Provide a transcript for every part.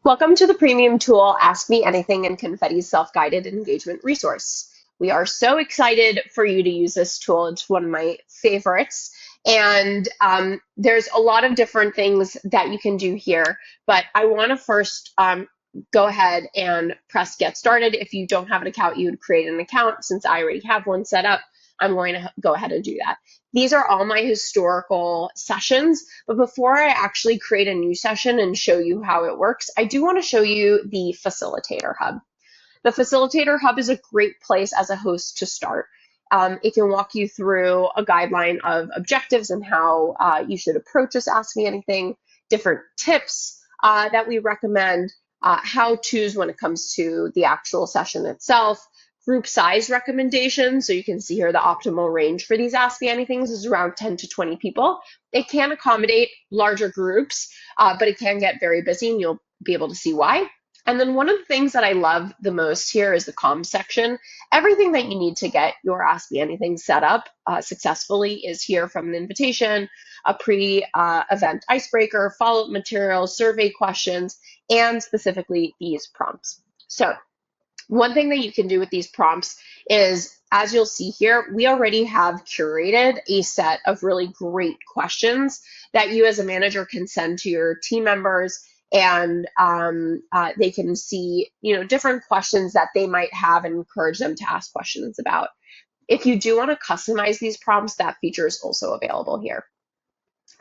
Welcome to the premium tool, Ask Me Anything in Confetti's self-guided engagement resource. We are so excited for you to use this tool. It's one of my favorites. And there's a lot of different things that you can do here, but I want to first go ahead and press get started. If you don't have an account, you would create an account. Since I already have one set up, I'm going to go ahead and do that. These are all my historical sessions, but before I actually create a new session and show you how it works, I do want to show you the Facilitator Hub. The Facilitator Hub is a great place as a host to start. It can walk you through a guideline of objectives and how you should approach this Ask Me Anything, different tips that we recommend, how-tos when it comes to the actual session itself, group size recommendations. So you can see here the optimal range for these Ask Me Anythings is around 10 to 20 people. It can accommodate larger groups, but it can get very busy, and you'll be able to see why. And then one of the things that I love the most here is the comms section. Everything that you need to get your Ask Me Anything set up successfully is here, from an invitation, a pre-event icebreaker, follow-up materials, survey questions, and specifically these prompts. So one thing that you can do with these prompts is, as you'll see here, we already have curated a set of really great questions that you as a manager can send to your team members, and they can see, different questions that they might have and encourage them to ask questions about. If you do want to customize these prompts, that feature is also available here.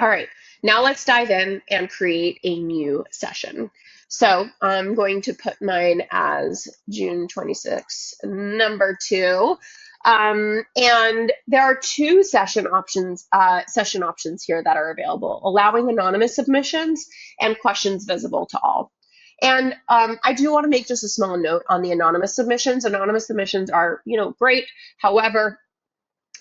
All right, now let's dive in and create a new session. So I'm going to put mine as June 26, number 2. And there are two session options here that are available, allowing anonymous submissions and questions visible to all. And I do want to make just a small note on the anonymous submissions. Anonymous submissions are, great. However,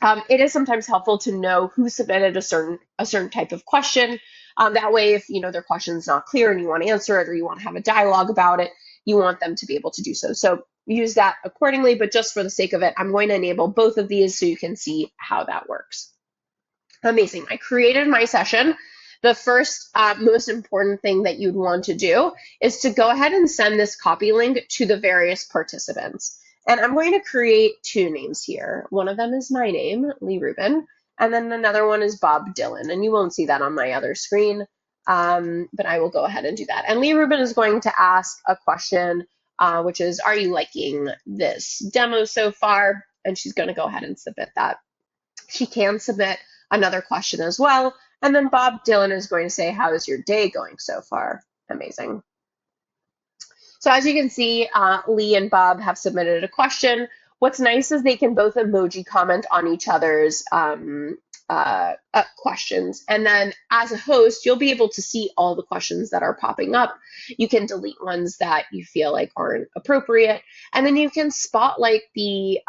it is sometimes helpful to know who submitted a certain type of question. That way, if their question is not clear and you want to answer it, or you want to have a dialogue about it, you want them to be able to do so. So use that accordingly, but just for the sake of it, I'm going to enable both of these so you can see how that works. Amazing. I created my session. The first most important thing that you'd want to do is to go ahead and send this copy link to the various participants. And I'm going to create two names here. One of them is my name, Lee Rubin, and then another one is Bob Dylan. And you won't see that on my other screen, but I will go ahead and do that. And Lee Rubin is going to ask a question, which is, are you liking this demo so far? And she's going to go ahead and submit that. She can submit another question as well. And then Bob Dylan is going to say, how is your day going so far? Amazing. So as you can see, Lee and Bob have submitted a question. What's nice is they can both emoji comment on each other's questions. And then as a host, you'll be able to see all the questions that are popping up. You can delete ones that you feel like aren't appropriate. And then you can spotlight the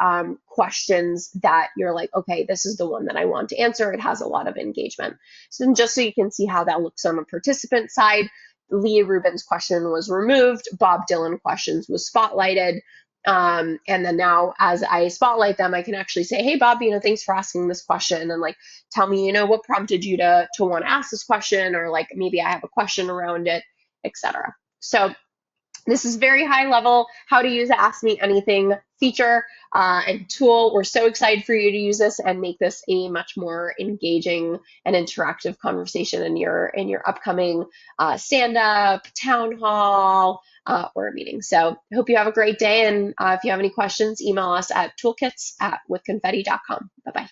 questions that you're like, okay, this is the one that I want to answer. It has a lot of engagement. So just so you can see how that looks on the participant side, Leah Rubin's question was removed, Bob Dylan questions was spotlighted. And then now as I spotlight them, I can actually say, hey, Bob, thanks for asking this question. And tell me, what prompted you to want to ask this question, or maybe I have a question around it, etc. So this is very high level, how to use the Ask Me Anything feature and tool. We're so excited for you to use this and make this a much more engaging and interactive conversation in your upcoming stand-up, town hall, or a meeting. So I hope you have a great day. And if you have any questions, email us at toolkits@withconfetti.com. Bye-bye.